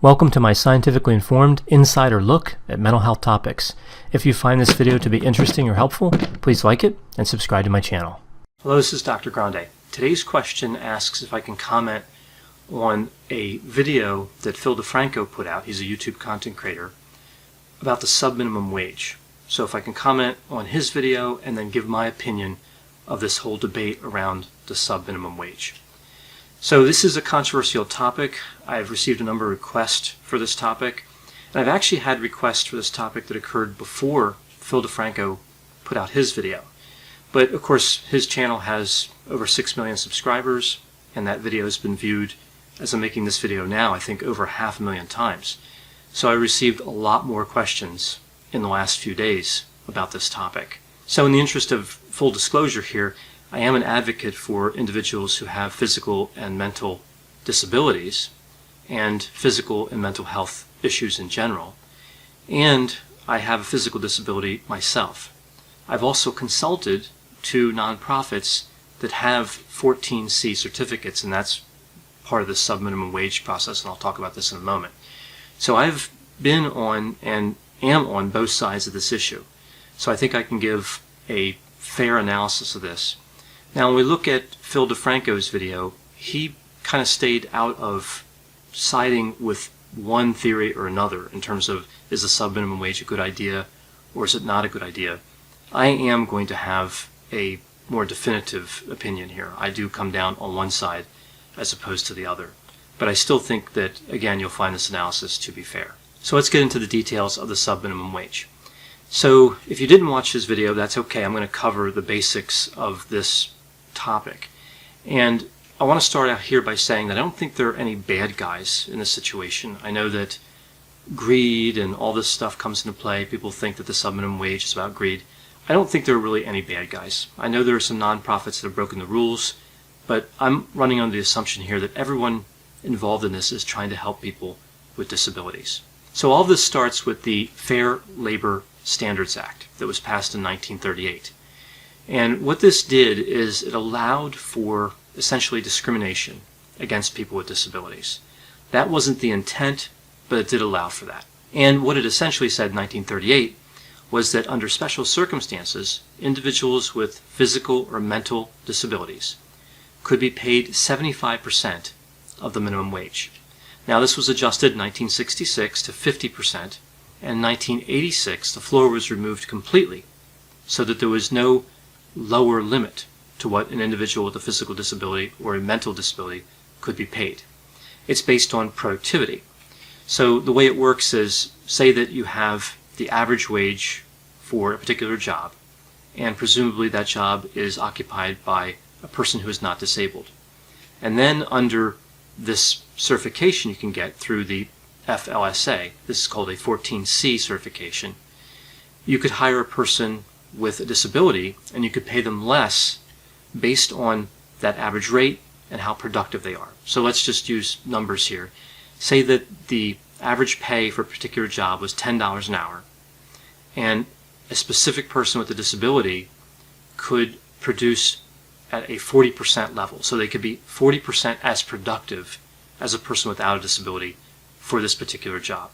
Welcome to my scientifically informed insider look at mental health topics. If you find this video to be interesting or helpful, please like it and subscribe to my channel. Hello, this is Dr. Grande. Today's question asks if I can comment on a video that Phil Defranco put out, he's a YouTube content creator, about the subminimum wage. So if I can comment on his video and then give my opinion of this whole debate around the subminimum wage. So this is a controversial topic. I've received a number of requests for this topic, and I've actually had requests for this topic that occurred before Phil Defranco put out his video. But of course his channel has over 6 million subscribers, and that video has been viewed, as I'm making this video now, I think over 500,000 times. So I received a lot more questions in the last few days about this topic. So in the interest of full disclosure here, I am an advocate for individuals who have physical and mental disabilities and physical and mental health issues in general. And I have a physical disability myself. I've also consulted to nonprofits that have 14C certificates, and that's part of the subminimum wage process, and I'll talk about this in a moment. So I've been on and am on both sides of this issue. So I think I can give a fair analysis of this. Now, when we look at Phil Defranco's video, he kind of stayed out of siding with one theory or another in terms of, is the subminimum wage a good idea or is it not a good idea? I am going to have a more definitive opinion here. I do come down on one side as opposed to the other. But I still think that, again, you'll find this analysis to be fair. So let's get into the details of the subminimum wage. So if you didn't watch his video, that's okay. I'm going to cover the basics of this topic. And I want to start out here by saying that I don't think there are any bad guys in this situation. I know that greed and all this stuff comes into play. People think that the subminimum wage is about greed. I don't think there are really any bad guys. I know there are some nonprofits that have broken the rules, but I'm running on the assumption here that everyone involved in this is trying to help people with disabilities. So all this starts with the Fair Labor Standards Act that was passed in 1938. And what this did is it allowed for essentially discrimination against people with disabilities. That wasn't the intent, but it did allow for that. And what it essentially said in 1938 was that under special circumstances, individuals with physical or mental disabilities could be paid 75% of the minimum wage. Now this was adjusted in 1966 to 50%, and in 1986 the floor was removed completely so that there was no lower limit to what an individual with a physical disability or a mental disability could be paid. It's based on productivity. So the way it works is, say that you have the average wage for a particular job, and presumably that job is occupied by a person who is not disabled. And then under this certification you can get through the FLSA, this is called a 14C certification, you could hire a person with a disability and you could pay them less based on that average rate and how productive they are. So let's just use numbers here. Say that the average pay for a particular job was $10 an hour, and a specific person with a disability could produce at a 40% level. So they could be 40% as productive as a person without a disability for this particular job.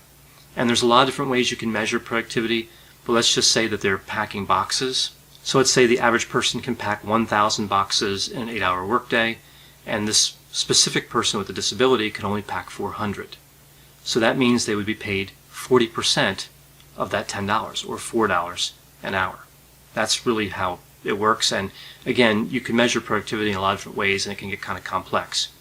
And there's a lot of different ways you can measure productivity, but let's just say that they're packing boxes. So let's say the average person can pack 1,000 boxes in an 8-hour workday, and this specific person with a disability can only pack 400. So that means they would be paid 40% of that $10 or $4 an hour. That's really how it works. And again, you can measure productivity in a lot of different ways and it can get kind of complex.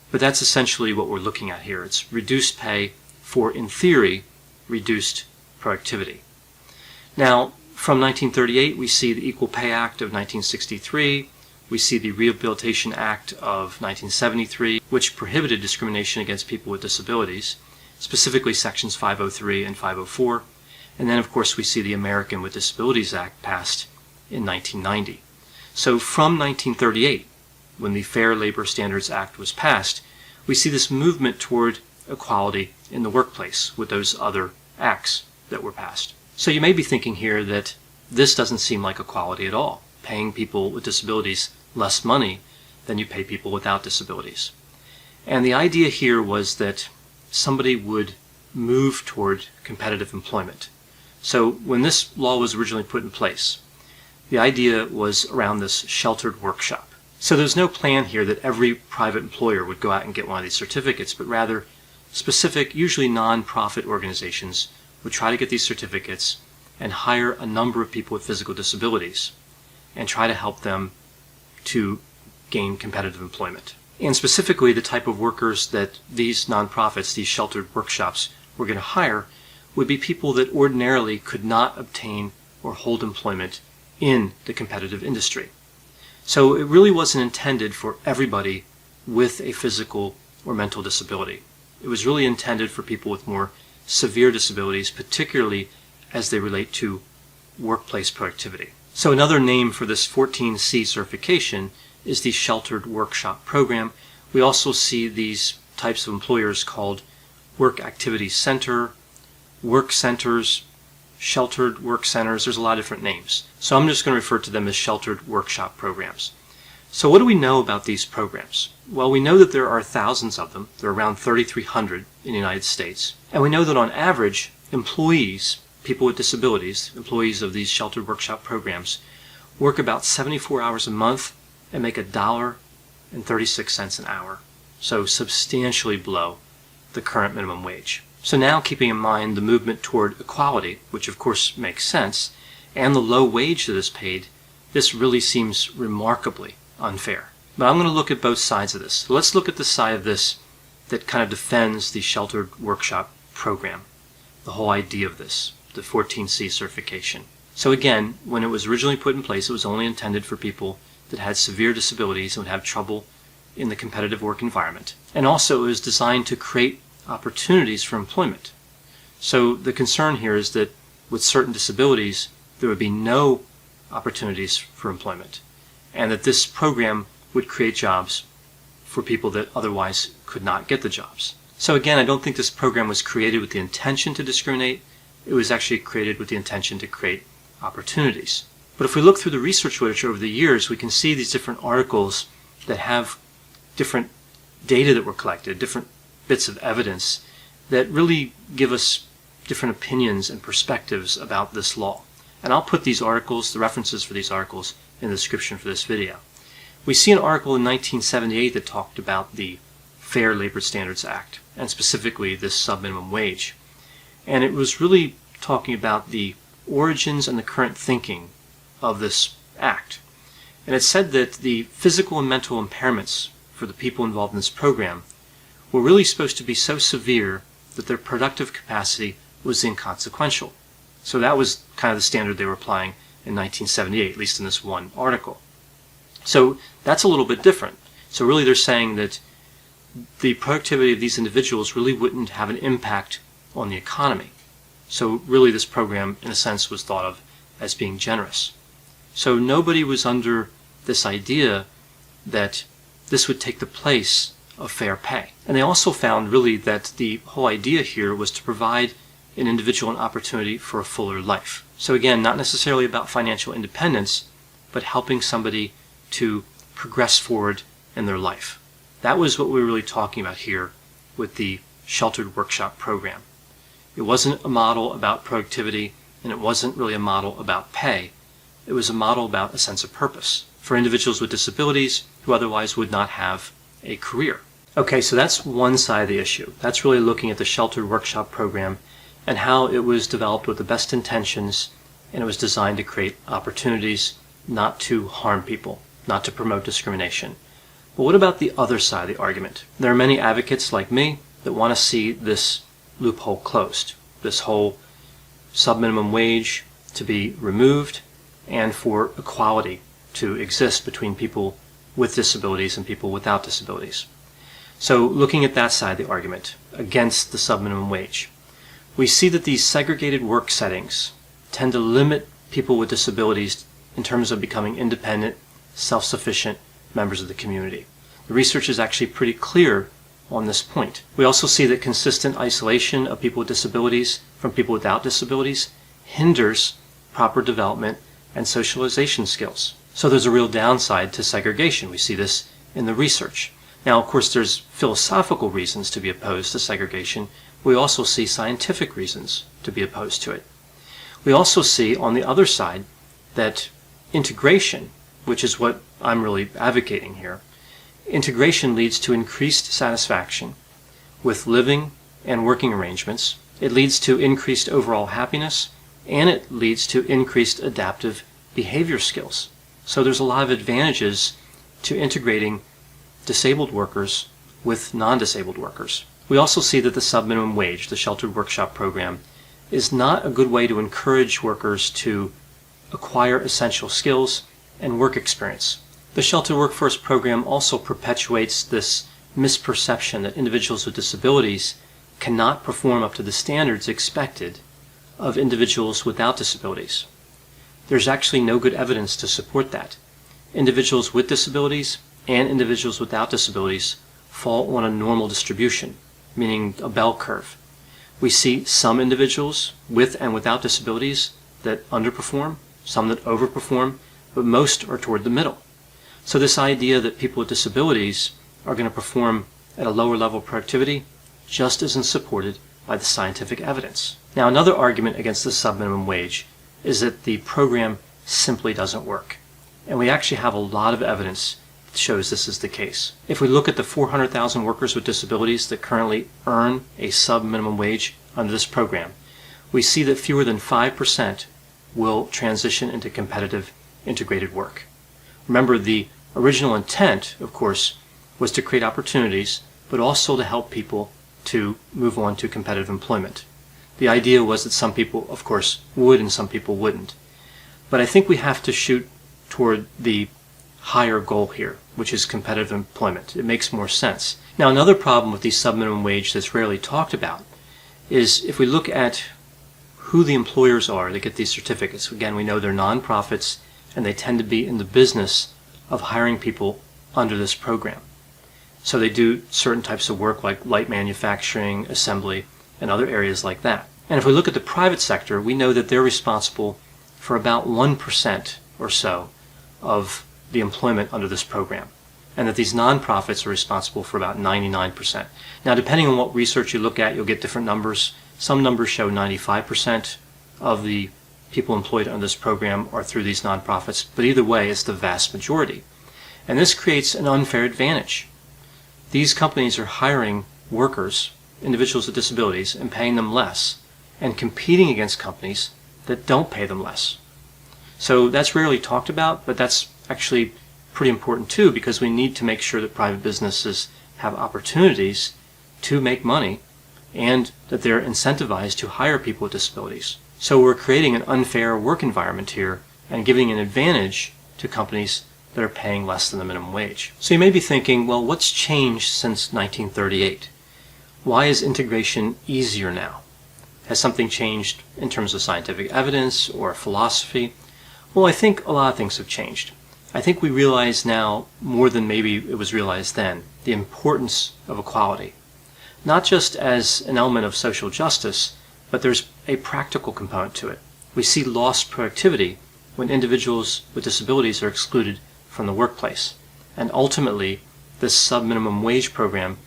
But that's essentially what we're looking at here. It's reduced pay for, in theory, reduced productivity. Now, from 1938, we see the Equal Pay Act of 1963. We see the Rehabilitation Act of 1973, which prohibited discrimination against people with disabilities, specifically sections 503 and 504. And then, of course, we see the American with Disabilities Act passed in 1990. So from 1938, when the Fair Labor Standards Act was passed, we see this movement toward equality in the workplace with those other acts that were passed. So you may be thinking here that this doesn't seem like equality at all, paying people with disabilities less money than you pay people without disabilities. And the idea here was that somebody would move toward competitive employment. So when this law was originally put in place, the idea was around this sheltered workshop. So there's no plan here that every private employer would go out and get one of these certificates, but rather specific, usually non-profit organizations would try to get these certificates and hire a number of people with physical disabilities and try to help them to gain competitive employment. And specifically, the type of workers that these nonprofits, these sheltered workshops, were going to hire would be people that ordinarily could not obtain or hold employment in the competitive industry. So it really wasn't intended for everybody with a physical or mental disability. It was really intended for people with more severe disabilities, particularly as they relate to workplace productivity. So another name for this 14C certification is the Sheltered Workshop Program. We also see these types of employers called Work Activity Center, Work Centers, Sheltered Work Centers. There's a lot of different names. So I'm just going to refer to them as Sheltered Workshop Programs. So what do we know about these programs? Well, we know that there are thousands of them. There are around 3,300 in the United States. And we know that on average, employees, people with disabilities, employees of these Sheltered Workshop Programs, work about 74 hours a month and make $1.36 an hour. So substantially below the current minimum wage. So now, keeping in mind the movement toward equality, which of course makes sense, and the low wage that is paid, this really seems remarkably unfair. But I'm going to look at both sides of this. So let's look at the side of this that kind of defends the Sheltered Workshop Program, the whole idea of this, the 14C certification. So again, when it was originally put in place, it was only intended for people that had severe disabilities and would have trouble in the competitive work environment. And also it was designed to create opportunities for employment. So the concern here is that with certain disabilities, there would be no opportunities for employment, and that this program would create jobs for people that otherwise could not get the jobs. So again, I don't think this program was created with the intention to discriminate. It was actually created with the intention to create opportunities. But if we look through the research literature over the years, we can see these different articles that have different data that were collected, different bits of evidence that really give us different opinions and perspectives about this law. And I'll put these articles, the references for these articles, in the description for this video. We see an article in 1978 that talked about the Fair Labor Standards Act, and specifically this subminimum wage. And it was really talking about the origins and the current thinking of this act. And it said that the physical and mental impairments for the people involved in this program were really supposed to be so severe that their productive capacity was inconsequential. So that was kind of the standard they were applying in 1978, at least in this one article. So that's a little bit different. So really they're saying that the productivity of these individuals really wouldn't have an impact on the economy. So really this program, in a sense, was thought of as being generous. So nobody was under this idea that this would take the place of fair pay. And they also found really that the whole idea here was to provide an individual an opportunity for a fuller life. So again, not necessarily about financial independence, but helping somebody to progress forward in their life. That was what we were really talking about here with the Sheltered Workshop Program. It wasn't a model about productivity, and it wasn't really a model about pay. It was a model about a sense of purpose for individuals with disabilities who otherwise would not have a career. Okay, so that's one side of the issue. That's really looking at the Sheltered Workshop Program and how it was developed with the best intentions, and it was designed to create opportunities, not to harm people, not to promote discrimination. But what about the other side of the argument? There are many advocates like me that want to see this loophole closed, this whole subminimum wage to be removed, and for equality to exist between people with disabilities and people without disabilities. So looking at that side of the argument against the subminimum wage, we see that these segregated work settings tend to limit people with disabilities in terms of becoming independent, self-sufficient members of the community. The research is actually pretty clear on this point. We also see that consistent isolation of people with disabilities from people without disabilities hinders proper development and socialization skills. So there's a real downside to segregation. We see this in the research. Now, of course, there's philosophical reasons to be opposed to segregation. We also see scientific reasons to be opposed to it. We also see, on the other side, that integration, which is what I'm really advocating here, integration leads to increased satisfaction with living and working arrangements. It leads to increased overall happiness, and it leads to increased adaptive behavior skills. So there's a lot of advantages to integrating disabled workers with non-disabled workers. We also see that the subminimum wage, the sheltered workshop program, is not a good way to encourage workers to acquire essential skills and work experience. The sheltered workforce program also perpetuates this misperception that individuals with disabilities cannot perform up to the standards expected of individuals without disabilities. There's actually no good evidence to support that. Individuals with disabilities and individuals without disabilities fall on a normal distribution, meaning a bell curve. We see some individuals with and without disabilities that underperform, some that overperform, but most are toward the middle. So this idea that people with disabilities are going to perform at a lower level of productivity just isn't supported by the scientific evidence. Now, another argument against the subminimum wage is that the program simply doesn't work. And we actually have a lot of evidence that shows this is the case. If we look at the 400,000 workers with disabilities that currently earn a sub-minimum wage under this program, we see that fewer than 5% will transition into competitive integrated work. Remember, the original intent, of course, was to create opportunities, but also to help people to move on to competitive employment. The idea was that some people, of course, would and some people wouldn't. But I think we have to shoot toward the higher goal here, which is competitive employment. It makes more sense. Now, another problem with the subminimum wage that's rarely talked about is if we look at who the employers are that get these certificates. Again, we know they're nonprofits, and they tend to be in the business of hiring people under this program. So they do certain types of work like light manufacturing, assembly, and other areas like that. And if we look at the private sector, we know that they're responsible for about 1% or so of the employment under this program, and that these nonprofits are responsible for about 99%. Now, depending on what research you look at, you'll get different numbers. Some numbers show 95% of the people employed under this program are through these nonprofits, but either way, it's the vast majority. And this creates an unfair advantage. These companies are hiring workers, individuals with disabilities, and paying them less, and competing against companies that don't pay them less. So that's rarely talked about, but that's actually pretty important too, because we need to make sure that private businesses have opportunities to make money and that they're incentivized to hire people with disabilities. So we're creating an unfair work environment here and giving an advantage to companies that are paying less than the minimum wage. So you may be thinking, well, what's changed since 1938? Why is integration easier now? Has something changed in terms of scientific evidence or philosophy? Well, I think a lot of things have changed. I think we realize now, more than maybe it was realized then, the importance of equality. Not just as an element of social justice, but there's a practical component to it. We see lost productivity when individuals with disabilities are excluded from the workplace. And ultimately, this sub-minimum wage program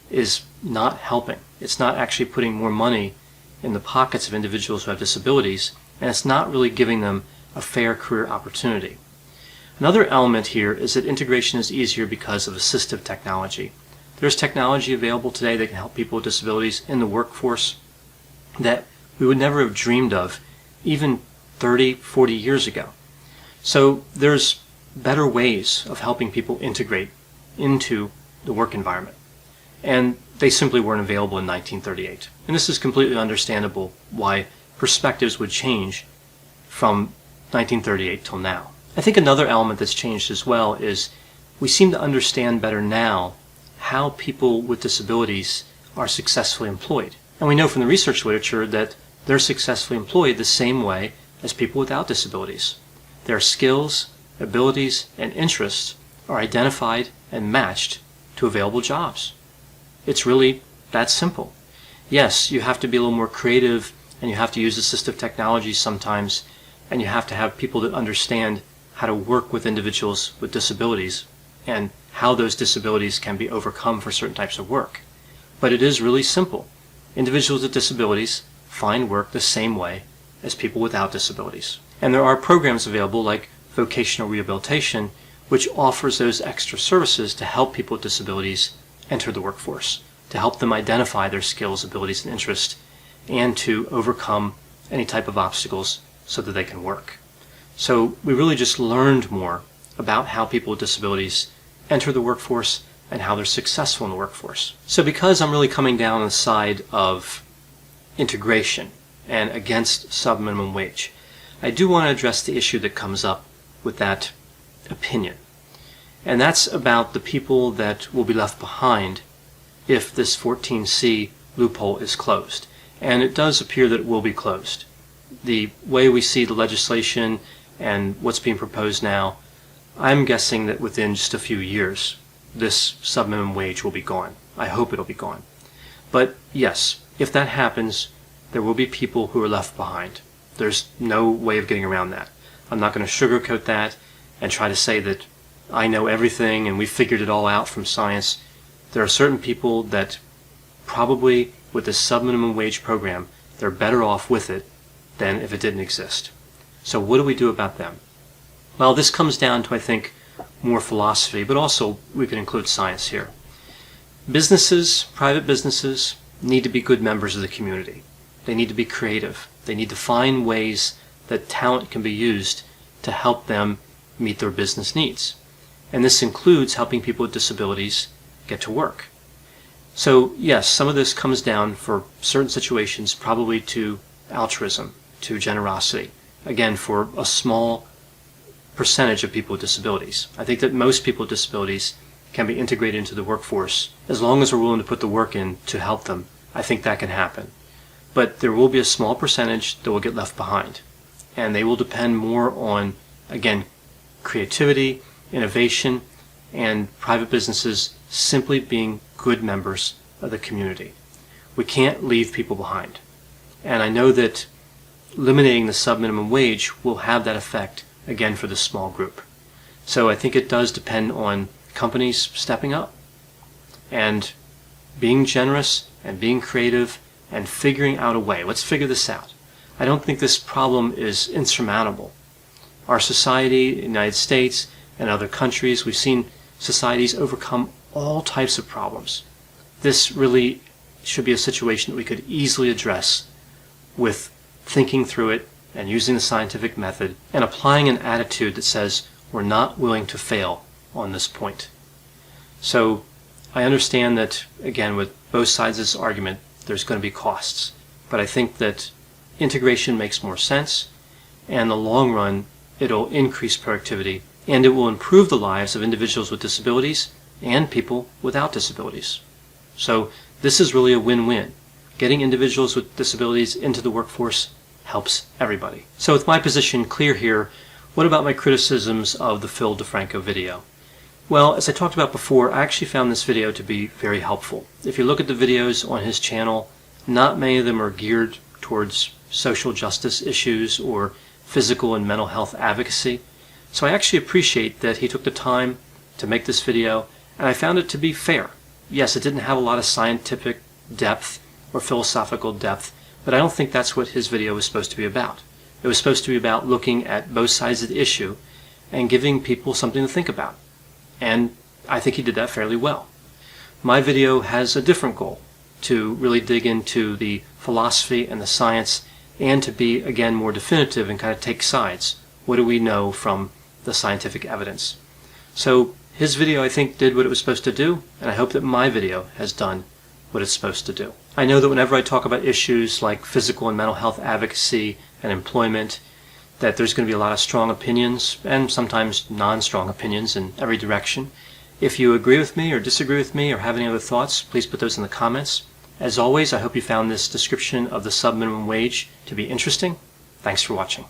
is not helping. It's not actually putting more money in the pockets of individuals who have disabilities, and it's not really giving them a fair career opportunity. Another element here is that integration is easier because of assistive technology. There's technology available today that can help people with disabilities in the workforce that we would never have dreamed of even 30, 40 years ago. So there's better ways of helping people integrate into the work environment. And they simply weren't available in 1938. And this is completely understandable why perspectives would change from 1938 till now. I think another element that's changed as well is we seem to understand better now how people with disabilities are successfully employed. And we know from the research literature that they're successfully employed the same way as people without disabilities. Their skills, abilities, and interests are identified and matched to available jobs. It's really that simple. Yes, you have to be a little more creative, and you have to use assistive technology sometimes, and you have to have people that understand how to work with individuals with disabilities and how those disabilities can be overcome for certain types of work. But it is really simple. Individuals with disabilities find work the same way as people without disabilities. And there are programs available like vocational rehabilitation, which offers those extra services to help people with disabilities enter the workforce, to help them identify their skills, abilities, and interests, and to overcome any type of obstacles so that they can work. So we really just learned more about how people with disabilities enter the workforce and how they're successful in the workforce. So because I'm really coming down on the side of integration and against subminimum wage, I do want to address the issue that comes up with that opinion. And that's about the people that will be left behind if this 14C loophole is closed. And it does appear that it will be closed. The way we see the legislation and what's being proposed now, I'm guessing that within just a few years, this subminimum wage will be gone. I hope it'll be gone. But yes, if that happens, there will be people who are left behind. There's no way of getting around that. I'm not going to sugarcoat that and try to say that I know everything and we figured it all out from science. There are certain people that probably with this subminimum wage program, they're better off with it than if it didn't exist. So what do we do about them? Well, this comes down to, I think, more philosophy, but also we can include science here. Businesses, private businesses, need to be good members of the community. They need to be creative. They need to find ways that talent can be used to help them meet their business needs. And this includes helping people with disabilities get to work. So yes, some of this comes down for certain situations probably to altruism, to generosity. Again, for a small percentage of people with disabilities. I think that most people with disabilities can be integrated into the workforce as long as we're willing to put the work in to help them. I think that can happen. But there will be a small percentage that will get left behind. And they will depend more on, again, creativity, innovation, and private businesses simply being good members of the community. We can't leave people behind. And I know that eliminating the subminimum wage will have that effect, again, for this small group. So I think it does depend on companies stepping up and being generous and being creative and figuring out a way. Let's figure this out. I don't think this problem is insurmountable. Our society, the United States, and other countries, we've seen societies overcome all types of problems. This really should be a situation that we could easily address with thinking through it and using the scientific method and applying an attitude that says we're not willing to fail on this point. So I understand that, again, with both sides of this argument, there's going to be costs. But I think that integration makes more sense, and in the long run, it'll increase productivity, and it will improve the lives of individuals with disabilities and people without disabilities. So this is really a win-win. Getting individuals with disabilities into the workforce helps everybody. So with my position clear here, what about my criticisms of the Phil Defranco video? Well, as I talked about before, I actually found this video to be very helpful. If you look at the videos on his channel, not many of them are geared towards social justice issues or physical and mental health advocacy. So I actually appreciate that he took the time to make this video, and I found it to be fair. Yes, it didn't have a lot of scientific depth or philosophical depth, but I don't think that's what his video was supposed to be about. It was supposed to be about looking at both sides of the issue and giving people something to think about. And I think he did that fairly well. My video has a different goal, to really dig into the philosophy and the science and to be, again, more definitive and kind of take sides. What do we know from the scientific evidence? So his video, I think, did what it was supposed to do, and I hope that my video has done what it's supposed to do. I know that whenever I talk about issues like physical and mental health advocacy and employment, that there's going to be a lot of strong opinions and sometimes non-strong opinions in every direction. If you agree with me or disagree with me or have any other thoughts, please put those in the comments. As always, I hope you found this description of the subminimum wage to be interesting. Thanks for watching.